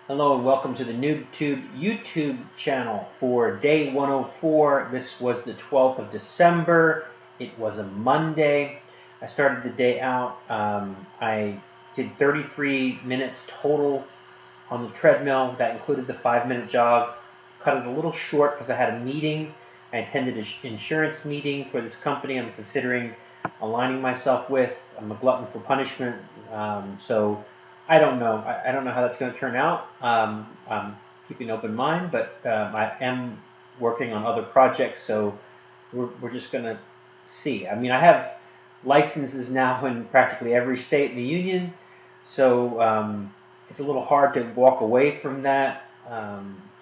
Hello and welcome to the NoobTube YouTube channel for day 104. This was the 12th of December. It was a Monday. I started the day out. I did 33 minutes total on the treadmill. That included the 5-minute jog. Cut it a little short because I had a meeting. I attended an insurance meeting for this company I'm considering aligning myself with. I'm a glutton for punishment, so I don't know. I don't know how that's going to turn out. I'm keeping an open mind, but I am working on other projects, so we're just going to see. I mean, I have licenses now in practically every state in the union, so it's a little hard to walk away from that.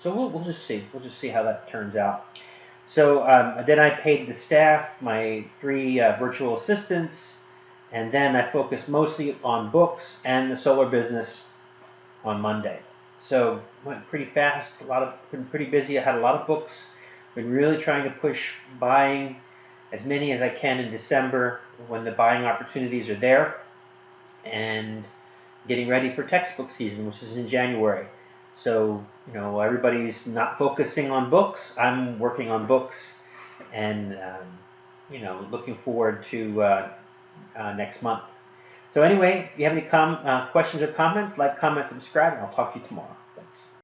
So we'll just see. We'll just see how that turns out. So then I paid the staff, my 3 virtual assistants, and then I focused mostly on books and the solar business on Monday. So went pretty fast. Been pretty busy. I had a lot of books. Been really trying to push buying as many as I can in December when the buying opportunities are there, and getting ready for textbook season, which is in January. So, everybody's not focusing on books. I'm working on books, and, looking forward to next month. So anyway, if you have any questions or comments, like, comment, subscribe, and I'll talk to you tomorrow.